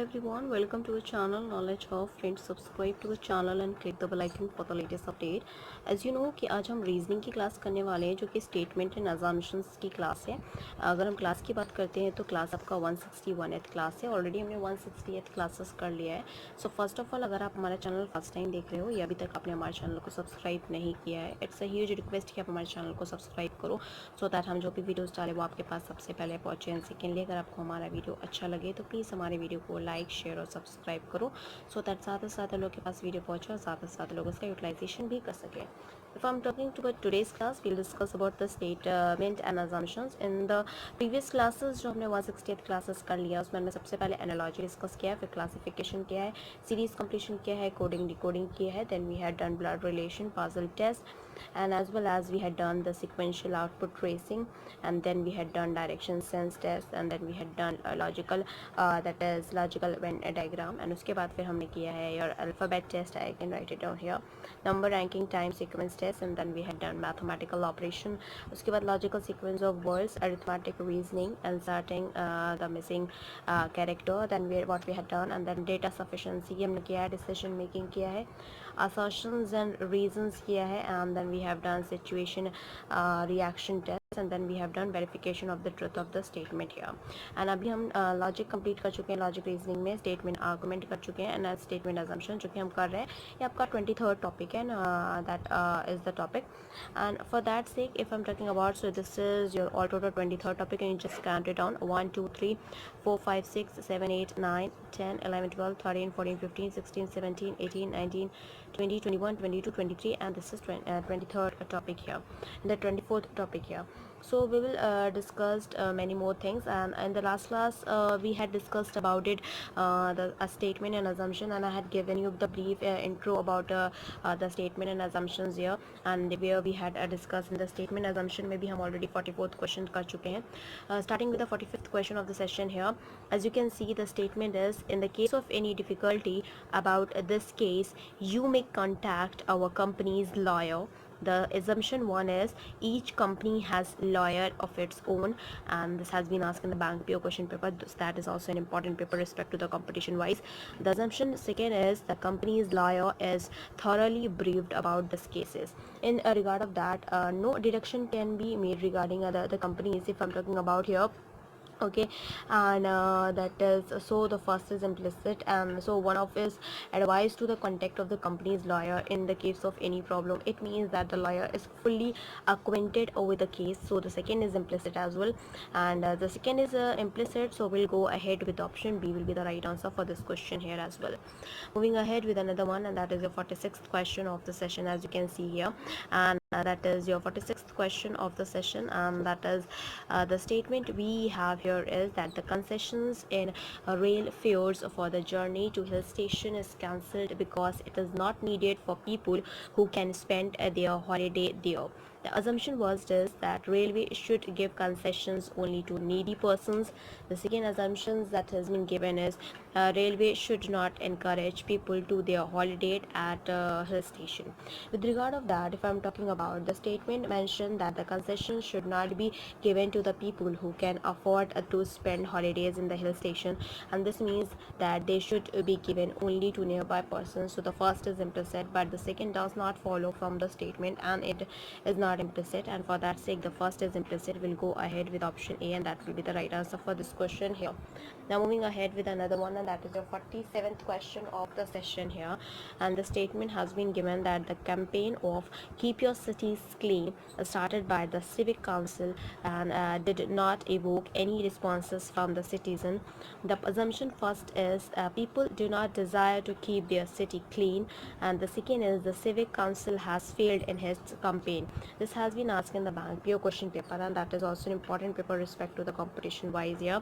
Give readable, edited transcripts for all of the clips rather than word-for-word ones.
everyone, welcome to our channel Knowledge of Friends. Subscribe to the channel and click the bell icon for the latest update. As you know कि आज हम reasoning की class करने वाले हैं जो कि स्टेटमेंट एंड अजम्पशंस की क्लास है। अगर हम क्लास की बात करते हैं तो क्लास आपका 161th क्लास है। ऑलरेडी हमने 160th क्लासेस कर लिया है। सो फर्स्ट ऑफ ऑल अगर आप हमारा चैनल फर्स्ट टाइम देख रहे हो या अभी तक आपने हमारे चैनल को सब्सक्राइब नहीं किया है, इट्स अ ह्यूज रिक्वेस्ट कि आप हमारे चैनल को सब्सक्राइब करो सो दैट हम जो भी वीडियोस डालें वो आपके पास सबसे पहले पहुँचे। एंड सेकेंडली अगर आपको हमारा वीडियो अच्छा लगे तो प्लीज़ हमारे वीडियो को लाइक शेयर और सब्सक्राइब करो सो दैट ज़्यादा लोगों के पास वीडियो पहुँचे और ज़्यादा लोग उसका यूटिलाइजेशन भी कर सकें। If I'm talking about today's class, we'll discuss about the statement and assumptions. In the previous classes जो हमने 160th classes कर लिया उसमें हमने सबसे पहले analogy डिस्कस किया है, फिर classification किया है, series completion किया है, coding decoding किया है, then we had done blood relation, puzzle test, and as well as we had done the sequential output tracing, and then we had done direction sense test, and then we had done logical that is logical Venn diagram, and उसके बाद फिर हमने किया है your alphabet test. I can write it down here, number ranking time sequence test, and then we had done mathematical operation. उसके बाद logical sequence of words, arithmetic reasoning, inserting the missing character, then what we had done, and then data sufficiency हमने किया है, decision making किया है, assertions and reasons किया है, and then we have done situation reaction test, and then we have done verification of the truth of the statement here. and अभी हम logic complete कर चुके हैं, logic reasoning में statement argument कर चुके हैं, and statement assumption जो कि हम कर रहे हैं ये आपका 23rd topic है, that is the topic. And for that sake if I'm talking about, so this is your all total 23rd topic, and you just count it down: 1 2 3 4 5 6 7 8 9 10 11 12 13 14 15 16 17 18 19 20 21 22 23, and this is 23rd topic here, the 24th topic here. So we will discuss many more things, and in the last class we had discussed about it, the statement and assumption, and I had given you the brief intro about the statement and assumptions here, and where we had discussed in the statement assumption में भी हम already 44th question कर चुके हैं. Starting with the 45th question of the session here, as you can see the statement is: in the case of any difficulty about this case, you may contact our company's lawyer. The assumption one is each company has lawyer of its own, and this has been asked in the bank PO question paper. That is also an important paper respect to the competition wise. The assumption second is the company's lawyer is thoroughly briefed about these cases. In regard of that, no deduction can be made regarding the companies if I'm talking about here. Okay, and that is, so the first is implicit, and so one of is advice to the contact of the company's lawyer in the case of any problem. It means that the lawyer is fully acquainted with the case, so the second is implicit as well, and the second is implicit, so we'll go ahead with option B will be the right answer for this question here as well. Moving ahead with another one, and that is your 46th question of the session, as you can see here, and that is your 46th question of the session, and that is the statement we have here is that the concessions in rail fares for the journey to hill station is cancelled because it is not needed for people who can spend their holiday there. The assumption was this, that railway should give concessions only to needy persons. The second assumption that has been given is railway should not encourage people to their holiday at hill station. With regard of that, if I'm talking about, the statement mentioned that the concessions should not be given to the people who can afford to spend holidays in the hill station, and this means that they should be given only to nearby persons. So the first is implicit, but the second does not follow from the statement, and it is not implicit, and for that sake the first is implicit. We'll go ahead with option A, and that will be the right answer for this question here. Now moving ahead with another one, and that is your 47th question of the session here, and the statement has been given that the campaign of keep your cities clean started by the civic council and did not evoke any responses from the citizen. The assumption first is people do not desire to keep their city clean, and the second is the civic council has failed in his campaign. This has been asked in the bank PO question paper, and that is also an important paper respect to the competition wise here.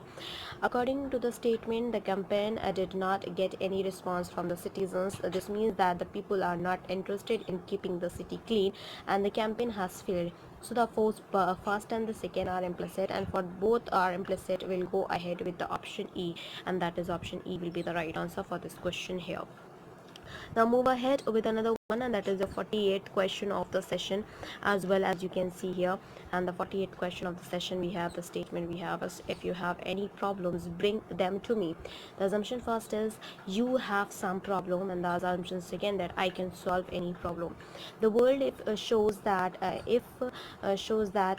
According to the statement, the campaign did not get any response from the citizens. This means that the people are not interested in keeping the city clean, and the campaign has failed. So the first and the second are implicit, and for both are implicit, we'll go ahead with the option E, and that is option E will be the right answer for this question here. Now move ahead with another one, and that is the 48th question of the session, as well as you can see here. And the 48th question of the session, we have the statement we have is, if you have any problems, bring them to me. The assumption first is you have some problem, and the assumption second that I can solve any problem. The world shows that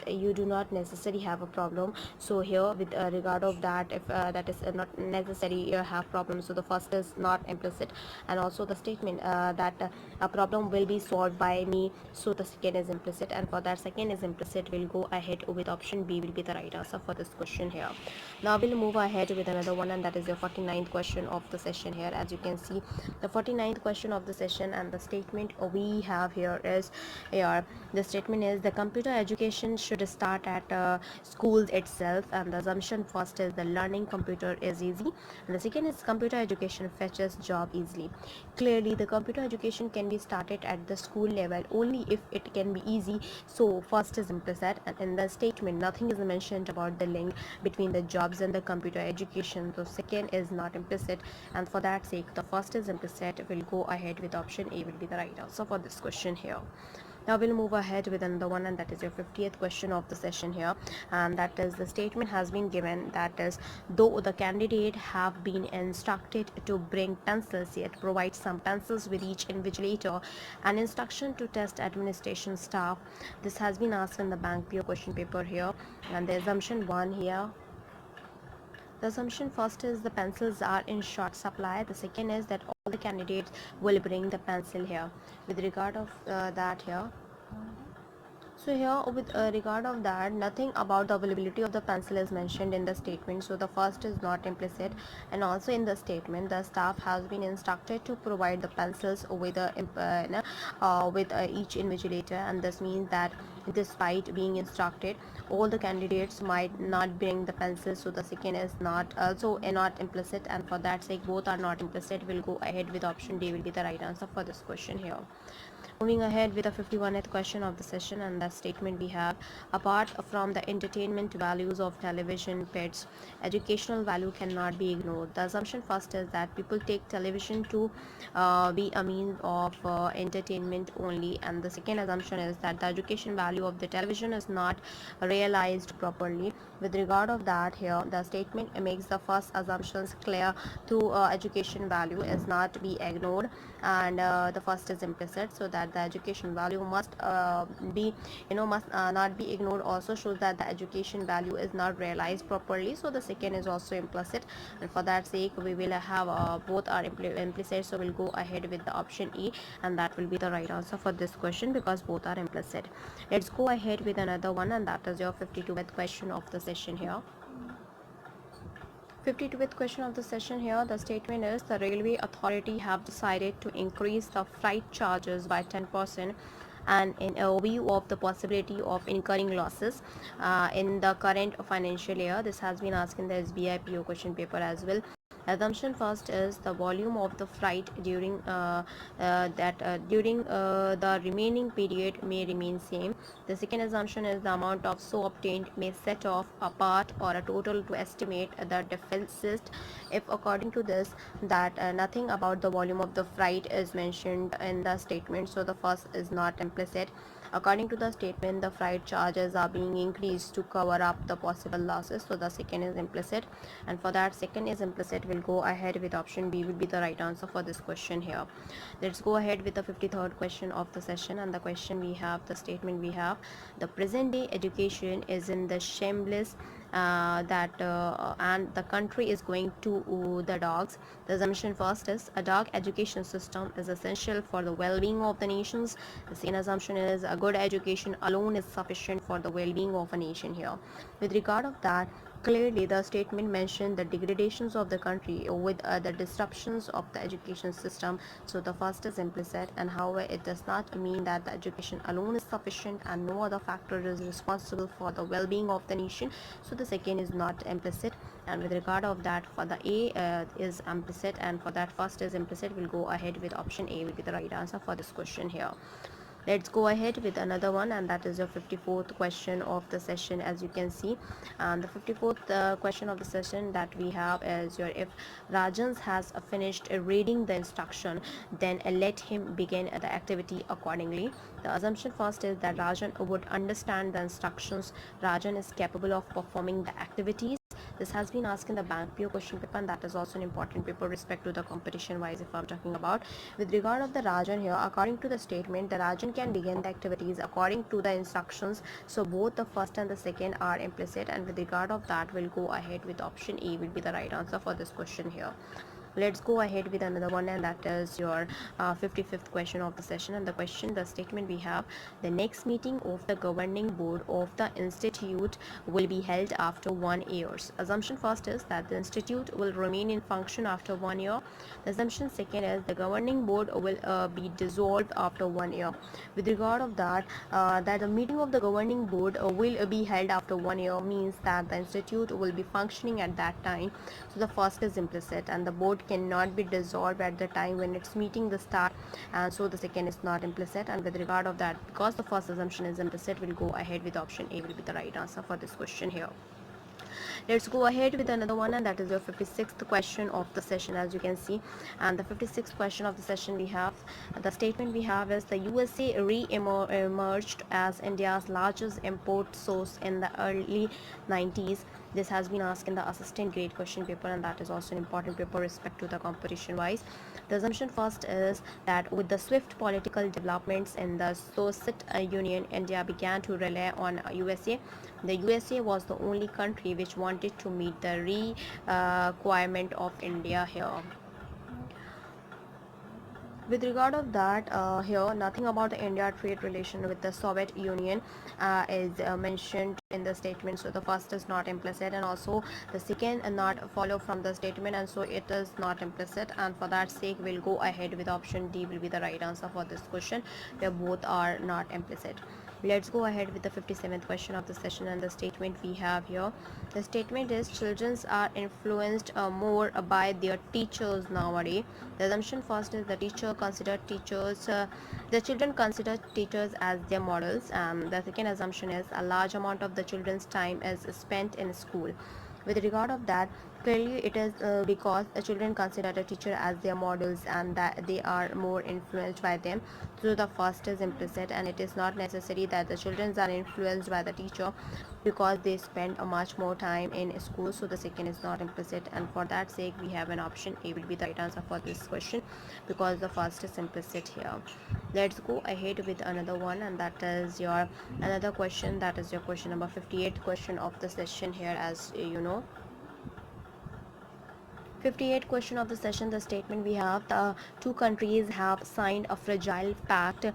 you do not necessarily have a problem. So here with regard of that, if that is not necessary have problems, so the first is not implicit, and also the statement that a problem will be solved by me, so the second is implicit, and for that second is implicit, we'll go ahead with option B will be the right answer for this question here. Now we'll move ahead with another one, and that is the 49th question of the session here. As you can see, the 49th question of the session, and the statement we have here is here. The statement is the computer education should start at schools itself, and the assumption first is the learning computer is easy, and the second is computer education fetches job easily. Clearly the computer education can be started at the school level only if it can be easy, so first is implicit, and in the statement nothing is mentioned about the link between the jobs and the computer education, so second is not implicit, and for that sake the first is implicit. We'll go ahead with option A will be the right answer for this question here. Now we'll move ahead with another one, and that is your 50th question of the session here, and that is the statement has been given, that is, though the candidate have been instructed to bring pencils, yet provide some pencils with each invigilator, an instruction to test administration staff. This has been asked in the bank PO question paper here, and the assumption one here. The assumption first is the pencils are in short supply. The second is that all the candidates will bring the pencil here. With regard of that here, so here with regard of that, nothing about the availability of the pencil is mentioned in the statement, so the first is not implicit, and also in the statement the staff has been instructed to provide the pencils with each invigilator, and this means that despite being instructed, all the candidates might not bring the pencils, so the second is not also not implicit, and for that sake both are not implicit. We'll go ahead with option D will be the right answer for this question here. Moving ahead with the 51st question of the session, and the statement we have, apart from the entertainment values of television pets, educational value cannot be ignored. The assumption first is that people take television to be a means of entertainment only, and the second assumption is that the education value of the television is not realized properly. With regard of that here, the statement makes the first assumptions clear to education value is not be ignored, and the first is implicit, so that the education value must not be ignored also shows that the education value is not realized properly, so the second is also implicit, and for that sake we will have both are implicit, so we'll go ahead with the option E, and that will be the right answer for this question because both are implicit. Let's go ahead with another one, and that is your 52th question of the session here. 52th question of the session here. The statement is the railway authority have decided to increase the freight charges by 10%, and in a view of the possibility of incurring losses in the current financial year. This has been asked in the SBI PO question paper as well. Assumption first is the volume of the freight during the remaining period may remain same. The second assumption is the amount of so obtained may set off a part or a total to estimate the deficit. If according to this that nothing about the volume of the freight is mentioned in the statement, so the first is not implicit. According to the statement, the freight charges are being increased to cover up the possible losses, so the second is implicit, and for that second is implicit, we'll go ahead with option B will be the right answer for this question here. Let's go ahead with the 53rd question of the session, and the question we have, the statement we have, the present day education is in the shameless and the country is going to the dogs. The assumption first is a dog education system is essential for the well-being of the nations. The second assumption is a good education alone is sufficient for the well-being of a nation here. With regard of that, clearly the statement mentioned the degradations of the country with the disruptions of the education system, so the first is implicit, and however it does not mean that the education alone is sufficient and no other factor is responsible for the well-being of the nation, so the second is not implicit. And with regard of that, for the A is implicit, and for that first is implicit, we'll go ahead with option A will be the right answer for this question here. Let's go ahead with another one, and that is your 54th question of the session, as you can see. And the 54th question of the session that we have is your, if Rajan has finished reading the instruction, then let him begin the activity accordingly. The assumption first is that Rajan would understand the instructions. Rajan is capable of performing the activities. This has been asked in the bank PO question paper, and that is also an important paper respect to the competition wise if I'm talking about. With regard of the Rajan here, according to the statement, the Rajan can begin the activities according to the instructions. So both the first and the second are implicit, and with regard of that, we'll go ahead with option A will be the right answer for this question here. Let's go ahead with another one, and that is your 55th question of the session. And the statement we have: the next meeting of the governing board of the institute will be held after 1 year. Assumption first is that the institute will remain in function after 1 year. The assumption second is the governing board will be dissolved after 1 year. With regard of that, that the meeting of the governing board will be held after 1 year means that the institute will be functioning at that time. So the first is implicit, and the board cannot be dissolved at the time when it's meeting the start, and so the second is not implicit. And with regard of that, because the first assumption is implicit, we'll go ahead with option A will be the right answer for this question here. Let's go ahead with another one, and that is your 56th question of the session, as you can see. And the 56th question of the session we have, the statement we have is: the USA re-emerged as India's largest import source in the early 90s. This has been asked in the assistant grade question paper, and that is also an important paper respect to the competition wise. The assumption first is that with the swift political developments in the Soviet Union, India began to rely on USA. The USA was the only country which wanted to meet the requirement of India here. With regard of that, here nothing about the India trade relation with the Soviet Union is mentioned in the statement. So the first is not implicit, and also the second not follow from the statement, and so it is not implicit. And for that sake, we'll go ahead with option D will be the right answer for this question, where both are not implicit. Let's go ahead with the 57th question of the session, and the statement we have here. The statement is: children are influenced more by their teachers nowadays. The assumption first is the children consider teachers as their models. The second assumption is a large amount of the children's time is spent in school. With regard of that, clearly it is because the children consider the teacher as their models, and that they are more influenced by them. So the first is implicit, and it is not necessary that the children are influenced by the teacher because they spend a much more time in school. So the second is not implicit, and for that sake we have an option A will be the right answer for this question, because the first is implicit here. Let's go ahead with another one, and that is your another question, that is your question number 58 question of the session here. As you know, 58 question of the session, the statement we have: the two countries have signed a fragile pact,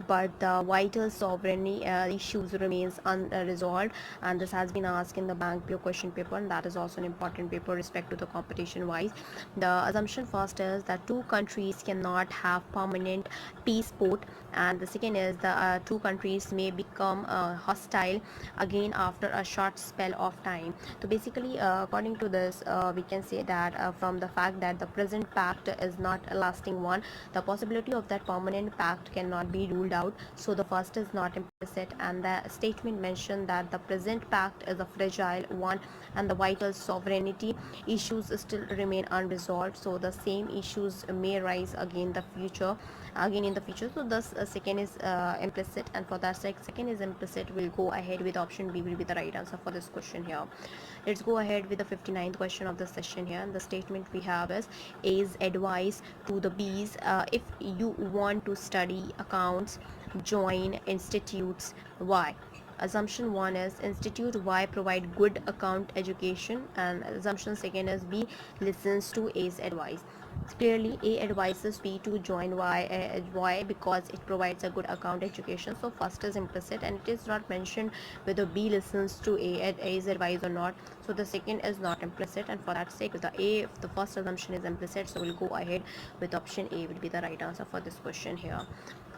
but the vital sovereignty issues remains unresolved. And this has been asked in the bank PO question paper, and that is also an important paper respect to the competition wise. The assumption first is that two countries cannot have permanent peace port, and the second is the two countries may become hostile again after a short spell of time. So basically, according to this, we can say that from the fact that the present pact is not a lasting one, the possibility of that permanent pact cannot be ruled out. So the first is not implicit, and the statement mentioned that the present pact is a fragile one, and the vital sovereignty issues still remain unresolved. So the same issues may rise again in the future. So thus second is implicit, and for that second is implicit, we'll go ahead with option B will be the right answer for this question here. Let's go ahead with the 59th question of the session here, and the statement we have is: A's advice to the B's: if you want to study accounts, join institutes Y. Assumption 1 is institute Y provide good account education, and assumption second is B listens to A's advice. Clearly, A advises B to join Y because it provides a good account education. So first is implicit, and it is not mentioned whether B listens to A's advice or not. So the second is not implicit, and for that sake, the first assumption is implicit. So we'll go ahead with option A will be the right answer for this question here.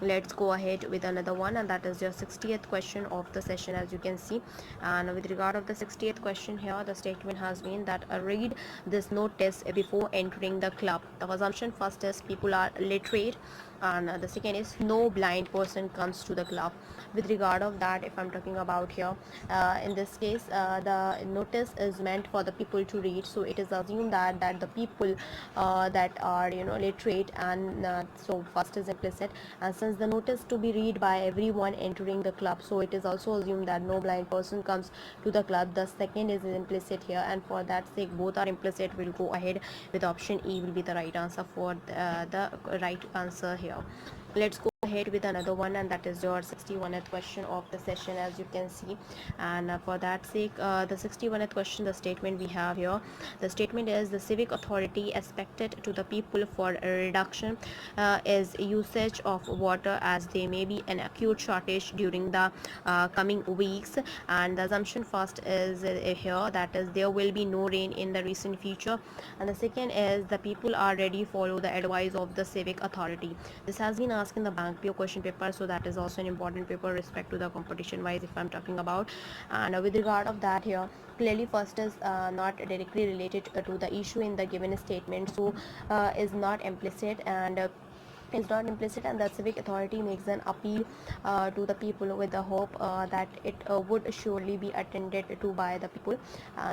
Let's go ahead with another one, and that is your 60th question of the session, as you can see. And with regard of the 60th question here, the statement has been that read this notice before entering the club. The assumption first is people are literate. and the second is no blind person comes to the club. With regard of that, if I'm talking about here, in this case, the notice is meant for the people to read, so it is assumed that the people that are literate, and so first is implicit, and since the notice to be read by everyone entering the club, so it is also assumed that no blind person comes to the club. The second is implicit here, and for that sake both are implicit. We'll go ahead with option E will be the right answer for the right answer here. Let's go ahead with another one, and that is your 61th question of the session, as you can see. And for that sake, the 61th question, the statement we have here, the statement is the civic authority expected to the people for a reduction is usage of water, as there may be an acute shortage during the coming weeks. And the assumption first is here, that is there will be no rain in the recent future, and the second is the people are ready follow the advice of the civic authority. This has been asked in the bank PO question paper, so that is also an important paper respect to the competition wise if I'm talking about. And with regard of that here, clearly first is not directly related to the issue in the given statement, so is not implicit, and is not implicit, and the civic authority makes an appeal to the people with the hope that it would surely be attended to by the people.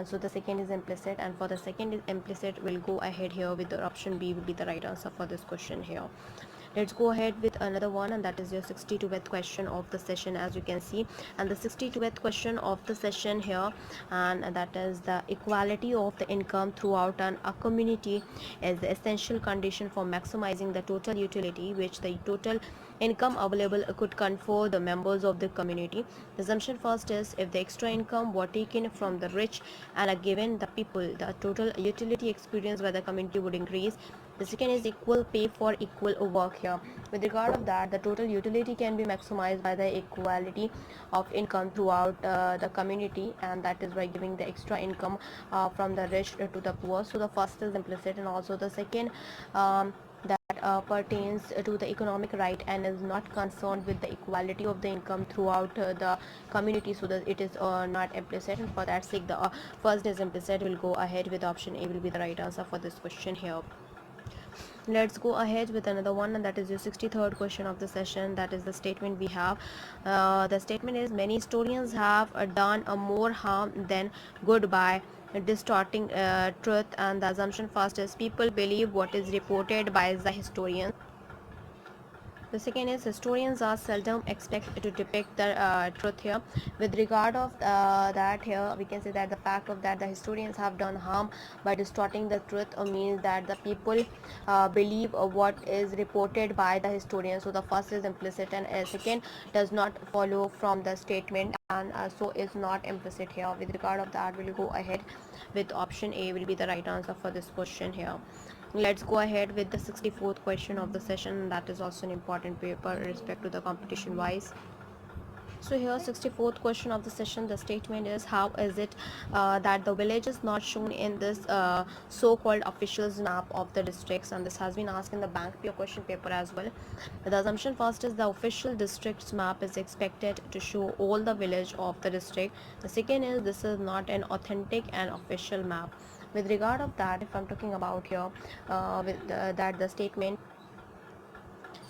So the second is implicit, and for the second is implicit, we'll go ahead here with the option B will be the right answer for this question here. Let's go ahead with another one, and that is your 62th question of the session, as you can see. And the 62th question of the session here, and that is the equality of the income throughout a community is the essential condition for maximizing the total utility which the total income available could confer the members of the community. The assumption first is if the extra income were taken from the rich and are given the people, the total utility experienced by the community would increase. The second is equal pay for equal work here. With regard of that, the total utility can be maximized by the equality of income throughout the community, and that is by giving the extra income from the rich to the poor. So the first is implicit, and also the second that pertains to the economic right and is not concerned with the equality of the income throughout the community, so that it is not implicit, and for that sake the first is implicit. We'll go ahead with option A will be the right answer for this question here. Let's go ahead with another one, and that is your 63rd question of the session. That is the statement we have. The statement is many historians have done more harm than good by distorting truth, and the assumption first is people believe what is reported by the historians. The second is historians are seldom expect to depict the truth here. With regard of that here, we can say that the fact of that the historians have done harm by distorting the truth means that the people believe what is reported by the historians. So the first is implicit, and second does not follow from the statement, and so is not implicit here. With regard of that, we'll go ahead with option A will be the right answer for this question here. Let's go ahead with the 64th question of the session. That is also an important paper respect to the competition wise. So here 64th question of the session, the statement is how is it that the village is not shown in this so-called officials map of the districts, and this has been asked in the bank PO question paper as well. The assumption first is the official districts map is expected to show all the village of the district. The second is this is not an authentic and official map. With regard of that, if I'm talking about here that the statement,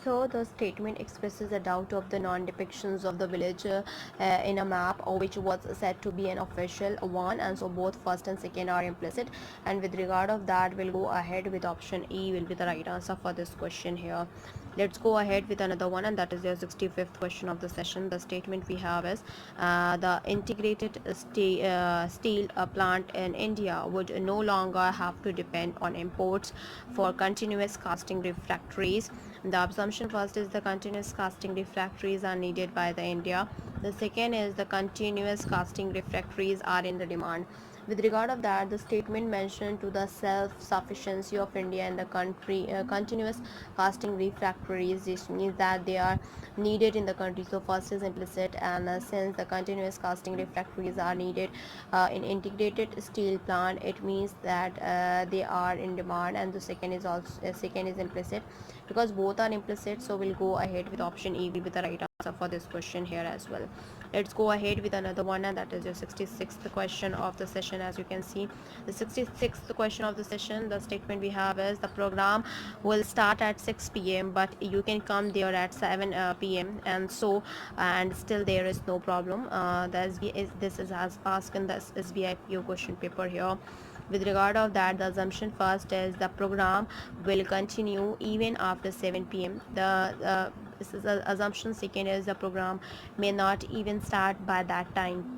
so the statement expresses a doubt of the non-depictions of the village in a map, or which was said to be an official one, and so both first and second are implicit. And with regard of that, we'll go ahead with option E will be the right answer for this question here. Let's go ahead with another one, and that is your 65th question of the session. The statement we have is the integrated steel plant in India would no longer have to depend on imports for continuous casting refractories. The assumption first is the continuous casting refractories are needed by the India. The second is the continuous casting refractories are in the demand. With regard of that, the statement mentioned to the self-sufficiency of India and the country continuous casting refractories, this means that they are needed in the country. So first is implicit, and since the continuous casting refractories are needed in integrated steel plant, it means that they are in demand, and the second is also second is implicit. because both are implicit, so we'll go ahead with option A will be the right answer for this question here as well. Let's go ahead with another one, and that is your 66th question of the session. As you can see, the 66th question of the session, the statement we have is the program will start at 6 p.m. but you can come there at 7 p.m. and still there is no problem. This is as asked in the SBI PO question paper here. With regard of that, the assumption first is the program will continue even after 7 p.m. This is the assumption second is the program may not even start by that time.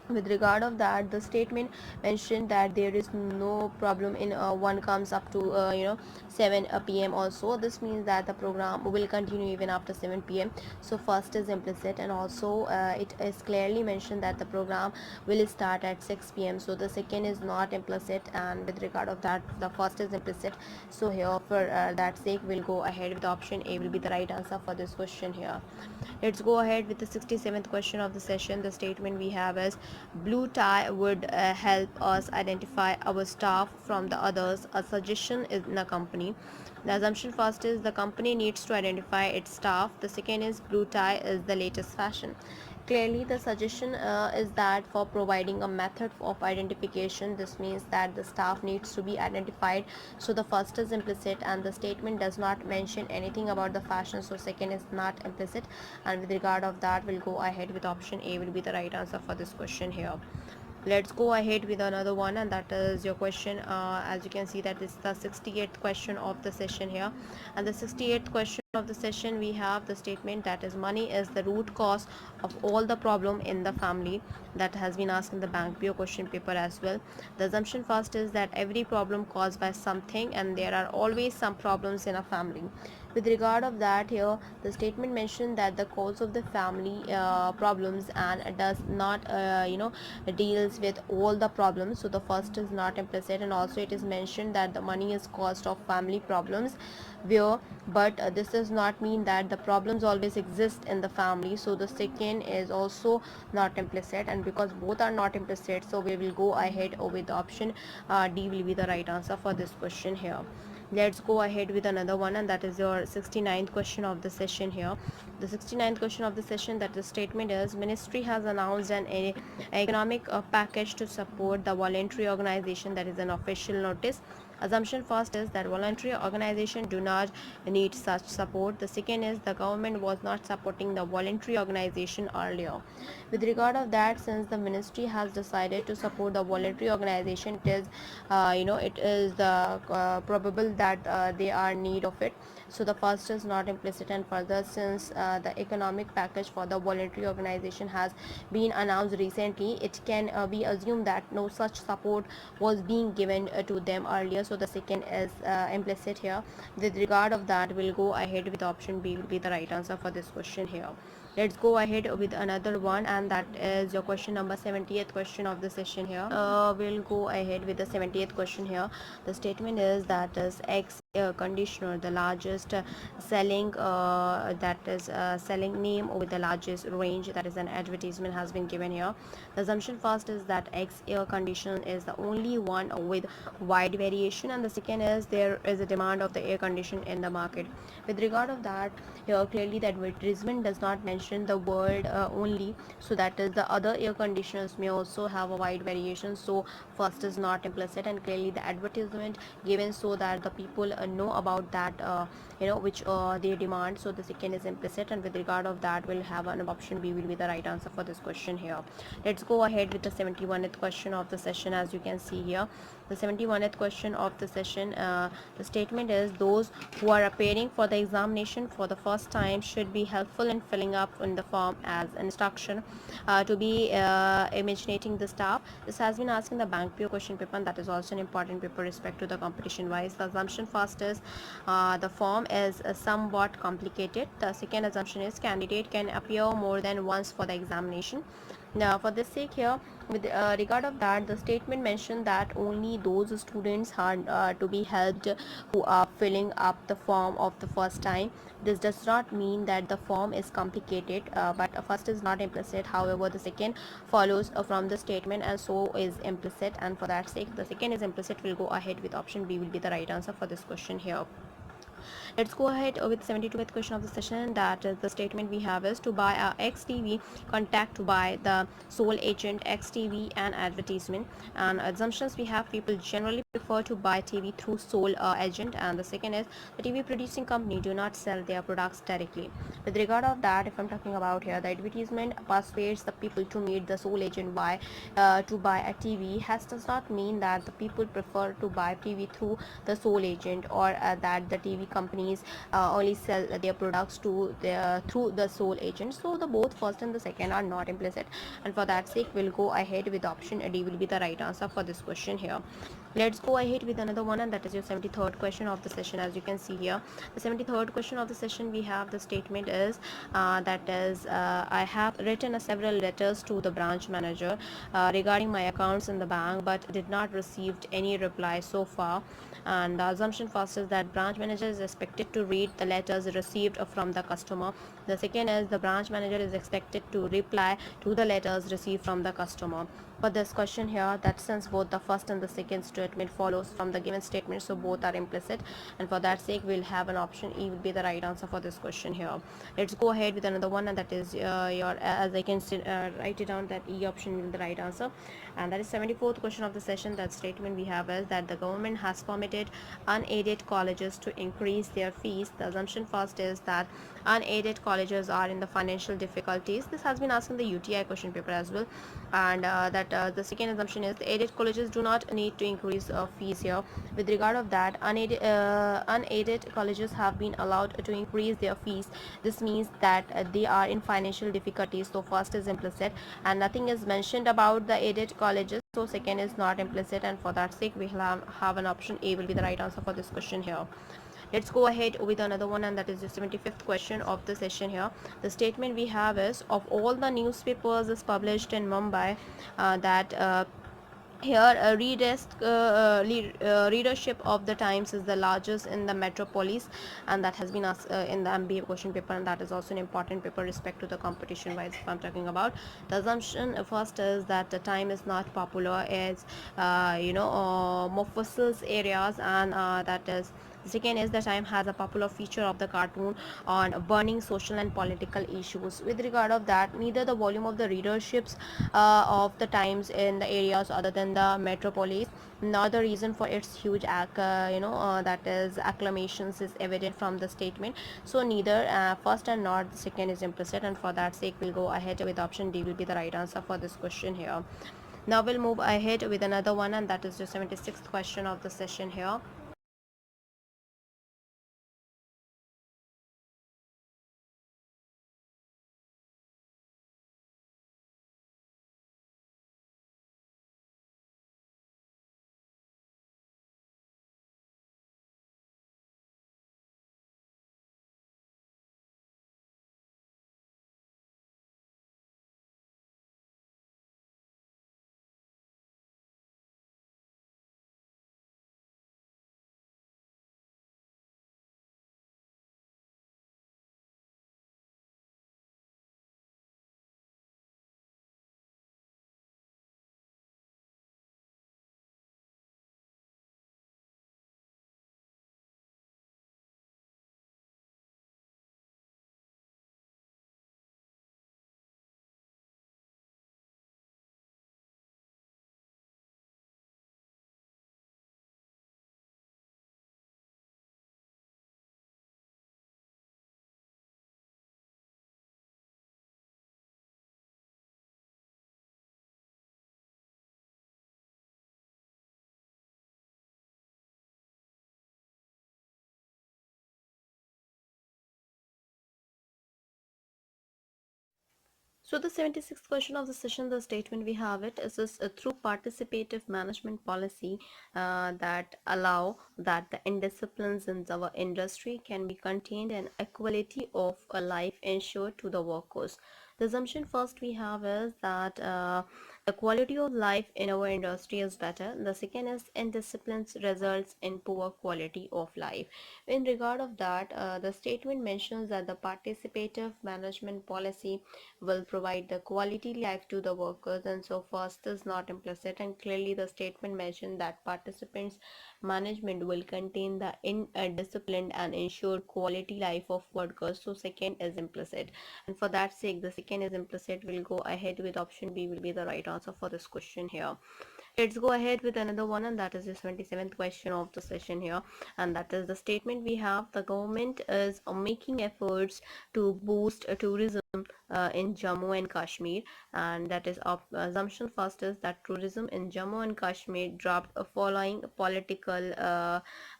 With regard of that, the statement mentioned that there is no problem in one comes up to 7 p.m. also. This means that the program will continue even after 7 p.m. So first is implicit, and also it is clearly mentioned that the program will start at 6 p.m. So the second is not implicit, and with regard of that, the first is implicit. So here for that sake, we'll go ahead with option A will be the right answer for this question here. Let's go ahead with the 67th question of the session. The statement we have is blue tie would help us identify our staff from the others. A suggestion is in a company. The assumption first is the company needs to identify its staff. The second is blue tie is the latest fashion. Clearly, the suggestion is that for providing a method of identification, this means that the staff needs to be identified. So the first is implicit, and the statement does not mention anything about the fashion, so second is not implicit. And with regard of that, we'll go ahead with option A will be the right answer for this question here. Let's go ahead with another one, and that is your question. As you can see, that is the 68th question of the session here. And the 68th question of the session, we have the statement that is money is the root cause of all the problem in the family. That has been asked in the bank PO question paper as well. The assumption first is that every problem caused by something, and there are always some problems in a family. With regard of that, here the statement mentioned that the cause of the family problems and does not deals with all the problems. So the first is not implicit, and also it is mentioned that the money is cost of family problems where, but this does not mean that the problems always exist in the family. So the second is also not implicit, and because both are not implicit, so we will go ahead with option D will be the right answer for this question here. Let's go ahead with another one, and that is your 69th question of the session here. The 69th question of the session, that the statement is ministry has announced an economic package to support the voluntary organization. That is an official notice. Assumption first is that voluntary organization do not need such support. The second is the government was not supporting the voluntary organization earlier. With regard of that, since the ministry has decided to support the voluntary organization, it is the probable that they are in need of it. So the first is not implicit, and further, since the economic package for the voluntary organization has been announced recently, it can be assumed that no such support was being given to them earlier. So the second is implicit here. With regard of that, we'll go ahead with option B will be the right answer for this question here. Let's go ahead with another one, and that is your question number 70th question of the session here. We'll go ahead with the 70th question here. The statement is that is X air conditioner the largest selling name with the largest range. That is an advertisement has been given here. The assumption first is that X air conditioner is the only one with wide variation, and the second is there is a demand of the air conditioner in the market. With regard of that, here clearly the advertisement does not mention the word only, so that is the other air conditioners may also have a wide variation. So first is not implicit, and clearly the advertisement given so that the people know about that which they demand. So the second is implicit, and with regard of that, we'll have an option B will be the right answer for this question here. Let's go ahead with the 71st question of the session. As you can see here, the 71st question of the session, the statement is those who are appearing for the examination for the first time should be helpful in filling up in the form as instruction to be imaginating the staff. This has been asked in the bank PO question paper, and that is also an important paper respect to the competition wise. The assumption first is the form is somewhat complicated. The second assumption is candidate can appear more than once for the examination. Now for this sake here, with regard of that, the statement mentioned that only those students are to be helped who are filling up the form of the first time. This does not mean that the form is complicated, but first is not implicit. However, the second follows from the statement, and so is implicit, and for that sake the second is implicit. We'll go ahead with option B will be the right answer for this question here. Let's go ahead with 72th question of the session. That is the statement we have is to buy a XTV, contact to buy the sole agent XTV and advertisement. And assumptions we have, people generally prefer to buy TV through sole agent. And the second is the TV producing company do not sell their products directly. With regard of that, if I'm talking about here, the advertisement persuades the people to meet the sole agent to buy a TV does not mean that the people prefer to buy TV through the sole agent, or that the TV companies only sell their products through the sole agent. So the both first and the second are not implicit, and for that sake we'll go ahead with option D will be the right answer for this question here. Let's go ahead with another one, and that is your 73rd question of the session. As you can see here, the 73rd question of the session, we have the statement is that is I have written several letters to the branch manager regarding my accounts in the bank, but did not received any reply so far. And the assumption first is that branch manager is expected to read the letters received from the customer. The second is the branch manager is expected to reply to the letters received from the customer. For this question here, that since both the first and the second statement follows from the given statement, so both are implicit, and for that sake we'll have an option E will be the right answer for this question here. Let's go ahead with another one, and that is your as I can write it down, that E option will be the right answer. And that is 74th question of the session. That statement we have is that the government has permitted unaided colleges to increase their fees. The assumption first is that unaided colleges are in the financial difficulties. This has been asked in the UTI question paper as well. And the second assumption is the aided colleges do not need to increase fees here. With regard of that, unaided colleges have been allowed to increase their fees. This means that they are in financial difficulties. So first is implicit, and nothing is mentioned about the aided colleges, so second is not implicit, and for that sake we have an option A will be the right answer for this question here. Let's go ahead with another one, and that is the 75th question of the session here. The statement we have is, of all the newspapers is published in Mumbai, that here readership of the Times is the largest in the metropolis, and that has been asked in the MBA question paper, and that is also an important paper respect to the competition wise if I'm talking about. The assumption first is that the Time is not popular as Mofussil's areas, and that is second is the Time has a popular feature of the cartoon on burning social and political issues. With regard of that, neither the volume of the readerships of the Times in the areas other than the metropolis, nor the reason for its huge that is acclamations is evident from the statement. So neither first and not the second is implicit, and for that sake we'll go ahead with option D will be the right answer for this question here. Now we'll move ahead with another one, and that is the 76th question of the session here. So the 76th question of the session, the statement we have it is this, through participative management policy that allow that the indisciplines in our industry can be contained and equality of a life ensured to the workers. The assumption first we have is that The quality of life in our industry is better. The second is indiscipline results in poor quality of life. In regard of that, the statement mentions that the participative management policy will provide the quality life to the workers, and so first is not implicit, and clearly the statement mentioned that participants management will contain the disciplined and ensured quality life of workers. So second is implicit, and for that sake the second is implicit. We'll go ahead with option B will be the right answer for this question here. Let's go ahead with another one, and that is the 27th question of the session here, and that is the statement we have: the government is making efforts to boost tourism in Jammu and Kashmir, and that is assumption first is that tourism in Jammu and Kashmir dropped following political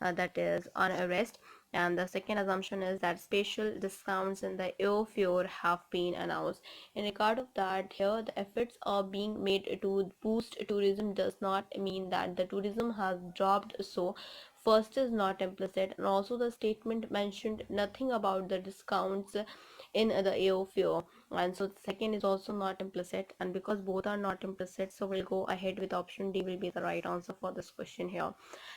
that is unrest, and the second assumption is that special discounts in the airfare have been announced. In regard of that, here the efforts are being made to boost tourism does not mean that the tourism has dropped. So first is not implicit, and also the statement mentioned nothing about the discounts in the airfare, and so the second is also not implicit, and because both are not implicit, so we'll go ahead with option D will be the right answer for this question here.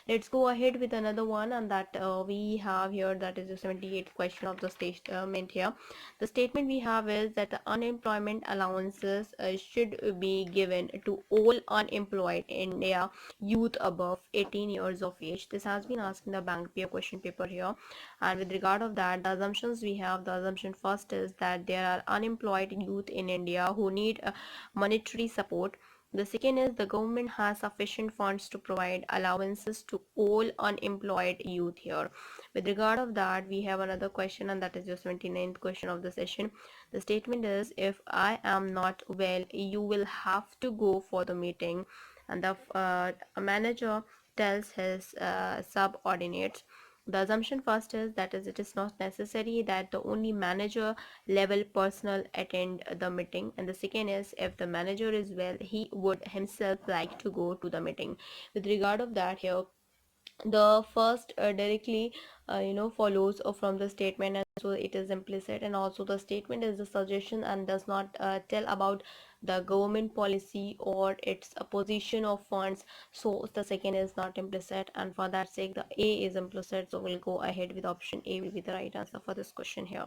Let's go ahead with another one, and that we have here, that is the 78th question of the statement here. The statement we have is that the unemployment allowances should be given to all unemployed India youth above 18 years of age. This has been asked in the bank peer question paper here, and with regard of that, the assumptions we have: the assumption first is that there are unemployed youth in India who need monetary support. The second is the government has sufficient funds to provide allowances to all unemployed youth here. With regard of that, we have another question, and that is the 29th question of the session. The statement is: if I am not well, you will have to go for the meeting, and the manager tells his subordinates. The assumption first is that is it is not necessary that the only manager level personnel attend the meeting, and the second is if the manager is well, he would himself like to go to the meeting. With regard of that, here the first directly follows from the statement, and so it is implicit, and also the statement is a suggestion and does not tell about the government policy or its position of funds, so the second is not implicit, and for that sake the A is implicit, so we'll go ahead with option A will be the right answer for this question here.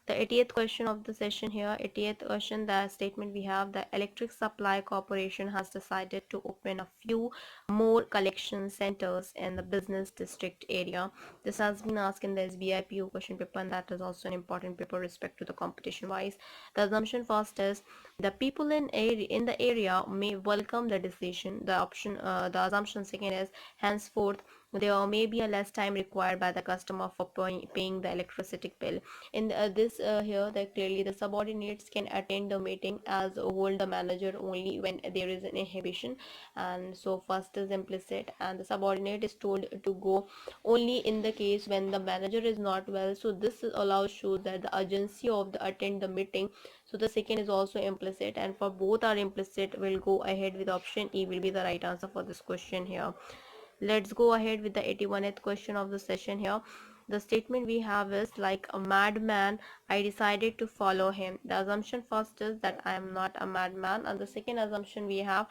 The 80th question of the session here. 80th question, the statement we have: the Electric Supply Corporation has decided to open a few more collection centers in the business district area. This has been asked in the SBI PO question paper, and that is also an important paper respect to the competition wise. The assumption first is the people in the area may welcome the decision. The assumption second is henceforth there may be a less time required by the customer for paying the electricity bill. In this here, that clearly the subordinates can attend the meeting as hold the manager only when there is an inhibition, and so first is implicit, and the subordinate is told to go only in the case when the manager is not well, so this allows shows that the urgency of the attend the meeting, so the second is also implicit, and for both are implicit, we'll go ahead with option E will be the right answer for this question here. Let's go ahead with the 81st question of the session here. The statement we have is: like a madman, I decided to follow him. The assumption first is that I am not a madman, and the second assumption we have: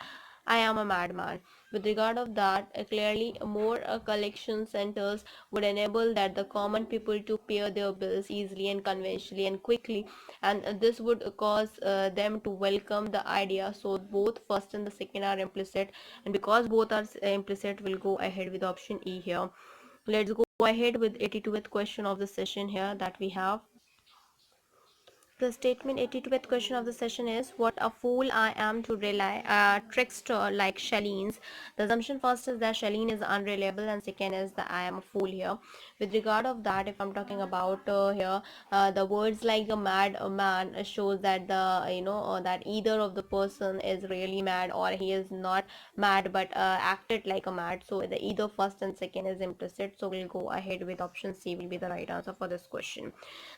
I am a madman. With regard of that, clearly more collection centers would enable that the common people to pay their bills easily and conventionally and quickly, and this would cause them to welcome the idea. So both first and the second are implicit, and because both are implicit, we'll go ahead with option E here. Let's go ahead with 82nd question of the session here, that we have: the statement 82th question of the session is: what a fool I am to rely a trickster like Shalene's. The assumption first is that Shalene is unreliable, and second is that I am a fool here. With regard of that, if I'm talking about here, the words like a mad man shows that the that either of the person is really mad or he is not mad but acted like a mad. So the either first and second is implicit. So we'll go ahead with option C will be the right answer for this question.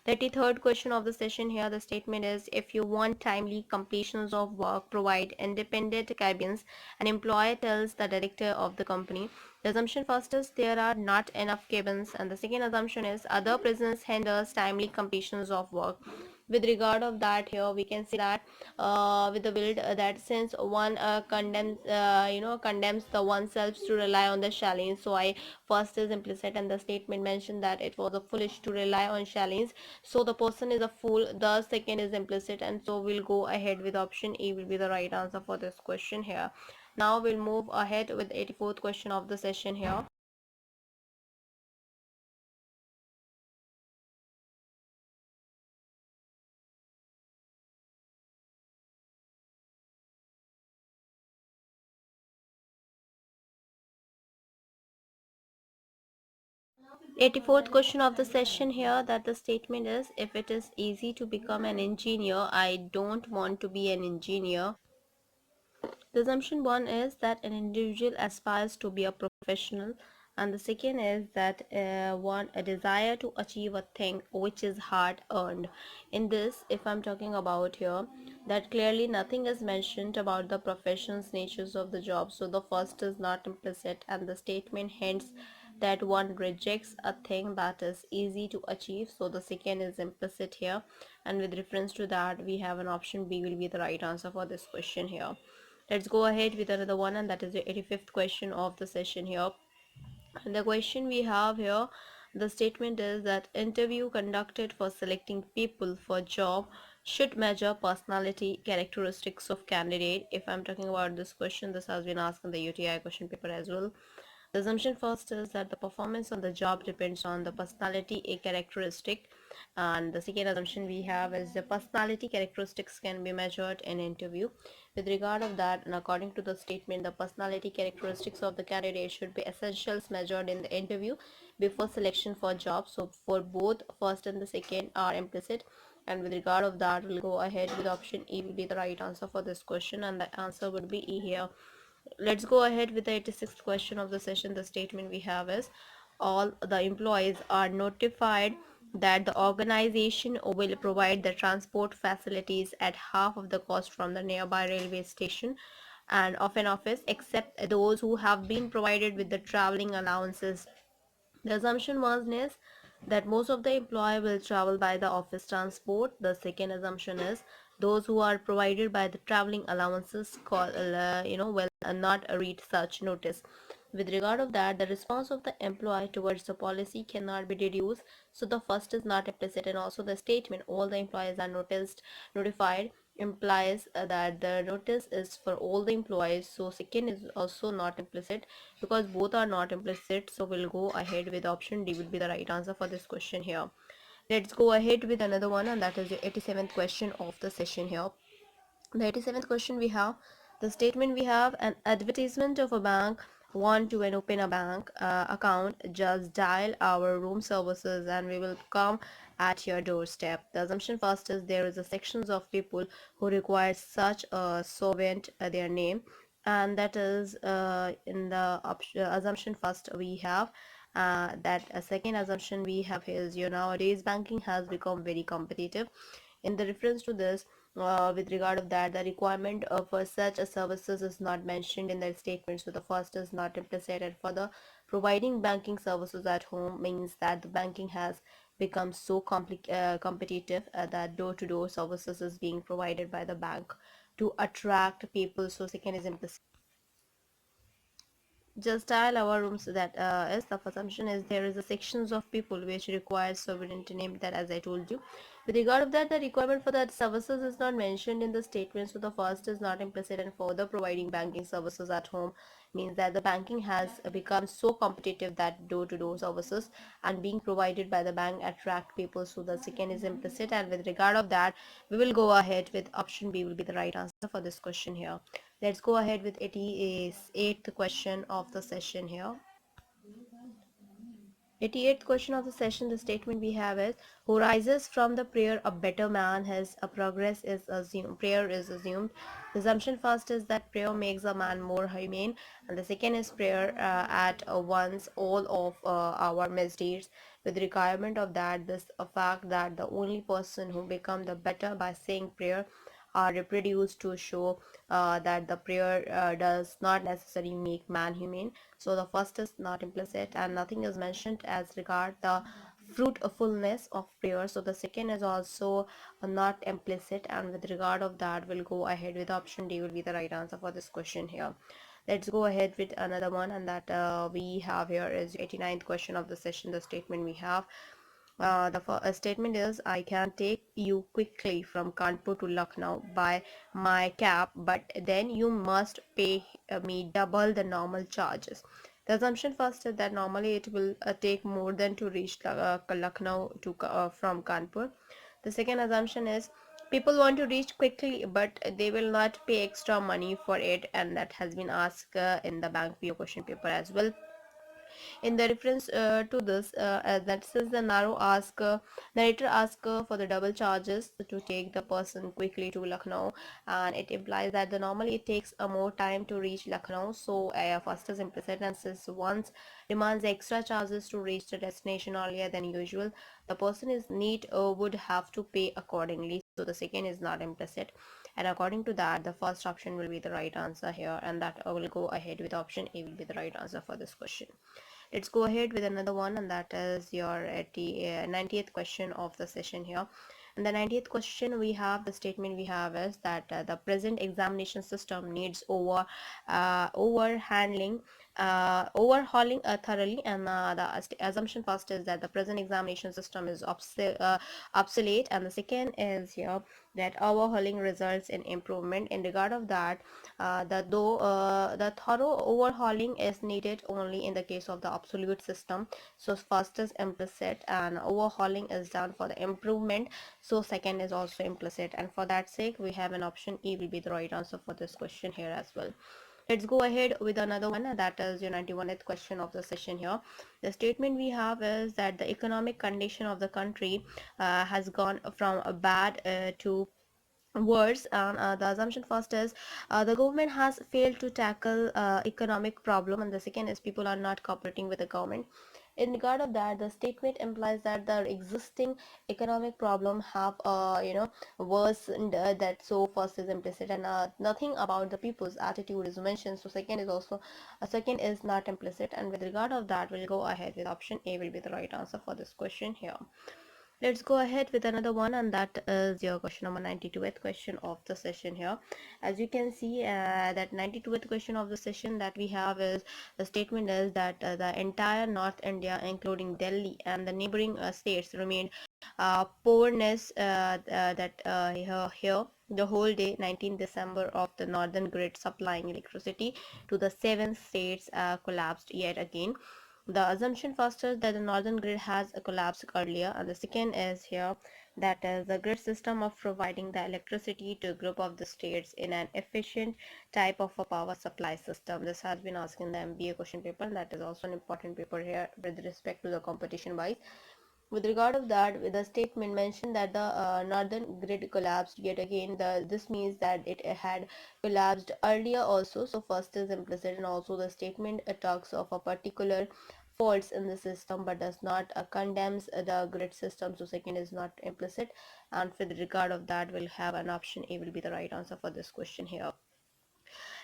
33rd question of the session here, the statement is: if you want timely completions of work, provide independent cabins. An employer tells the director of the company. The assumption first is there are not enough cabins, and the second assumption is other prisons hinders timely completions of work. With regard of that, here we can see that with the build that since one condemns the oneself to rely on the Shalines, so I first is implicit, and the statement mentioned that it was a foolish to rely on Shalines, so the person is a fool. The second is implicit, and so we'll go ahead with option A will be the right answer for this question here. Now we'll move ahead with 84th question of the session here. 84th question of the session here, that the statement is, if it is easy to become an engineer, I don't want to be an engineer. The assumption one is that an individual aspires to be a professional, and the second is that one a desire to achieve a thing which is hard earned. In this, if I'm talking about here, that clearly nothing is mentioned about the professions natures of the job, so the first is not implicit, and the statement hints that one rejects a thing that is easy to achieve, so the second is implicit here, and with reference to that we have an option B will be the right answer for this question here. Let's go ahead with another one, and that is the 85th question of the session here. And the question we have here, the statement is that interview conducted for selecting people for job should measure personality characteristics of candidate. If I'm talking about this question, this has been asked in the UTI question paper as well. The assumption first is that the performance on the job depends on the personality a characteristic, and the second assumption we have is the personality characteristics can be measured in interview. With regard of that, and according to the statement, the personality characteristics of the candidate should be essentials measured in the interview before selection for job. So for both first and the second are implicit, and with regard of that we'll go ahead with option E will be the right answer for this question, and the answer would be E here. Let's go ahead with the 86th question of the session. The statement we have is, all the employees are notified that the organization will provide the transport facilities at half of the cost from the nearby railway station and of an office, except those who have been provided with the traveling allowances. The assumption was is that most of the employee will travel by the office transport. The second assumption is those who are provided by the traveling allowances will not read such notice. With regard of that, the response of the employee towards the policy cannot be deduced. So the first is not implicit, and also the statement all the employees are notified implies that the notice is for all the employees. So second is also not implicit because both are not implicit, so we'll go ahead with option D would be the right answer for this question here. Let's go ahead with another one, and that is the 87th question of the session here. The 87th question we have, the statement we have, an advertisement of a bank want to open a bank account, just dial our room services and we will come at your doorstep. The assumption first is there is a sections of people who require such a servant their name, and that is in the assumption first we have that a second assumption we have is, nowadays banking has become very competitive. In the reference to this, with regard of that, the requirement for such a services is not mentioned in the statement, so the first is not implicit. And for the providing banking services at home means that the banking has become so competitive that door-to-door services is being provided by the bank to attract people, so second is implicit. Just dial our rooms, that is the assumption is there is a sections of people which requires sovereignty name, that as I told you. With regard of that, the requirement for that services is not mentioned in the statement, so the first is not implicit. And further providing banking services at home means that the banking has become so competitive that door-to-door services and being provided by the bank attract people, so the second is implicit. And with regard of that, we will go ahead with option B will be the right answer for this question here. Let's go ahead with 88th question of the session here. 88th question of the session, the statement we have is, who rises from the prayer a better man, his a progress is assumed, prayer is assumed. The assumption first is that prayer makes a man more humane, and the second is prayer at once all of our misdeeds. With requirement of that, this a fact that the only person who become the better by saying prayer are reproduced to show that the prayer does not necessarily make man humane. So the first is not implicit, and nothing is mentioned as regard the fruitfulness of prayer. So the second is also not implicit, and with regard of that we'll go ahead with option D will be the right answer for this question here. Let's go ahead with another one, and that we have here is 89th question of the session. The statement we have, the statement is, I can take you quickly from Kanpur to Lucknow by my cab, but then you must pay me double the normal charges. The assumption first is that normally it will take more than to reach Lucknow to from Kanpur. The second assumption is people want to reach quickly, but they will not pay extra money for it, and that has been asked in the bank PO question paper as well. In the reference to this, that says the narrator ask for the double charges to take the person quickly to Lucknow, and it implies that the normally it takes more time to reach Lucknow. So first is implicit, and says once demands extra charges to reach the destination earlier than usual, the person is need would have to pay accordingly. So the second is not implicit, and according to that the first option will be the right answer here, and that I will go ahead with option A will be the right answer for this question. Let's go ahead with another one, and that is your 90th question of the session here. And the 90th question we have, the statement we have is that the present examination system needs overhauling thoroughly, and the assumption first is that the present examination system is obsolete, and the second is here that overhauling results in improvement. In regard of that, the thorough overhauling is needed only in the case of the obsolete system. So first is implicit, and overhauling is done for the improvement. So second is also implicit, and for that sake we have an option E will be the right answer for this question here as well. Let's go ahead with another one, and that is your 91st question of the session here. The statement we have is that the economic condition of the country has gone from a bad to words, and the assumption first is the government has failed to tackle economic problem, and the second is people are not cooperating with the government. In regard of that, the statement implies that the existing economic problem have worsened, that so first is implicit, and nothing about the people's attitude is mentioned. So second is also second is not implicit, and with regard of that we'll go ahead with option A will be the right answer for this question here. Let's go ahead with another one, and that is your question number 92th question of the session here. As you can see, that 92th question of the session that we have is, the statement is that the entire North India, including Delhi and the neighboring states, remained poorness here the whole day 19 December of the northern grid supplying electricity to the 7 states collapsed yet again. The assumption first is that the northern grid has collapsed earlier, and the second is here that is the grid system of providing the electricity to a group of the states in an efficient type of a power supply system. This has been asked in the MBA question paper, and that is also an important paper here with respect to the competition wise. With regard of that, with the statement mentioned that the northern grid collapsed yet again, this means that it had collapsed earlier also. So first is implicit, and also the statement talks of a particular faults in the system but does not condemns the grid system. So second is not implicit, and with regard of that we'll have an option A will be the right answer for this question here.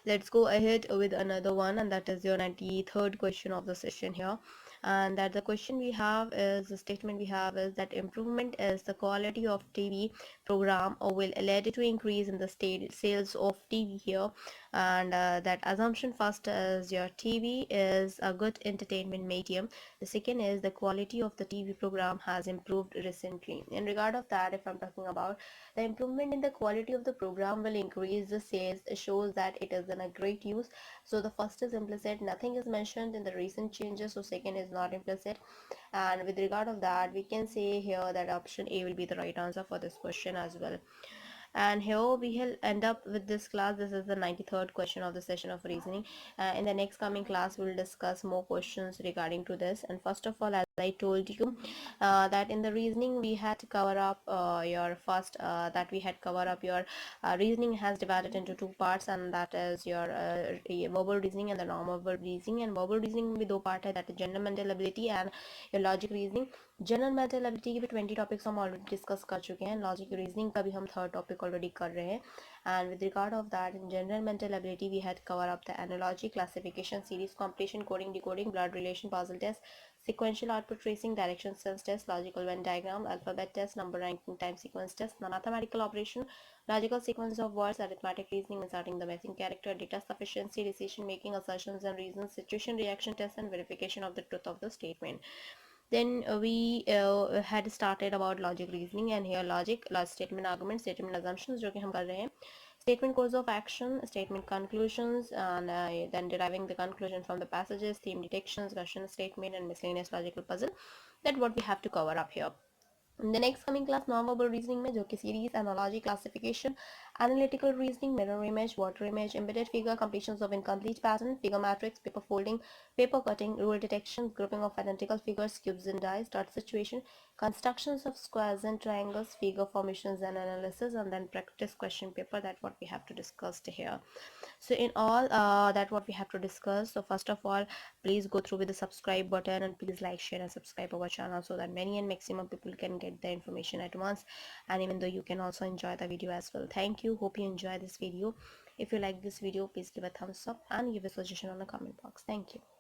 Let's go ahead with another one, and that is your 93rd question of the session here. And that the question we have is, the statement we have is that improvement is the quality of TV program or will lead to increase in the state sales of TV here. And that assumption first is your TV is a good entertainment medium. The second is the quality of the TV program has improved recently. In regard of that, if I'm talking about the improvement in the quality of the program will increase the sales, shows that it is in a great use. So the first is implicit, nothing is mentioned in the recent changes, so second is not implicit. And with regard of that, we can say here that option A will be the right answer for this question as well. And here we will end up with this class. This is the 93rd question of the session of reasoning. In the next coming class we will discuss more questions regarding to this. And first of all, as I told you, that in the reasoning we had to cover up your first that we had cover up your reasoning has divided into two parts, and that is your verbal reasoning and the non-verbal reasoning. And verbal reasoning में दो part है, that is general mental ability and your logic reasoning. General mental ability के भी 20 topics हम already discuss कर चुके हैं, logic reasoning का भी हम 3rd टॉपिक ऑलरेडी कर रहे हैं. And with regard of that, in general mental ability, we had covered up the analogy, classification, series completion, coding, decoding, blood relation, puzzle test, sequential output tracing, direction sense test, logical Venn diagram, alphabet test, number ranking, time sequence test, mathematical operation, logical sequence of words, arithmetic reasoning, inserting the missing character, data sufficiency, decision making, assertions and reasons, situation reaction test, and verification of the truth of the statement. Then we had started about logic reasoning, and here logic, statement argument, statement assumptions जो कि हम कर रहे हैं, statement course of action, statement conclusions, and then deriving the conclusion from the passages, theme detections, Russian statement, and miscellaneous logical puzzle. That what we have to cover up here. In the next coming class, non-verbal reasoning में जो कि series, analogy, classification, analytical reasoning, mirror image, water image, embedded figure, completions of incomplete pattern, figure matrix, paper folding, paper cutting, rule detection, grouping of identical figures, cubes and dice, dot situation, constructions of squares and triangles, figure formations and analysis, and then practice question paper. That what we have to discuss here. So in all that what we have to discuss. So first of all, please go through with the subscribe button, and please like, share and subscribe our channel so that many and maximum people can get the information at once, and even though you can also enjoy the video as well. Thank you, hope you enjoy this video. If you like this video, please give a thumbs up and give a suggestion on the comment box. Thank you.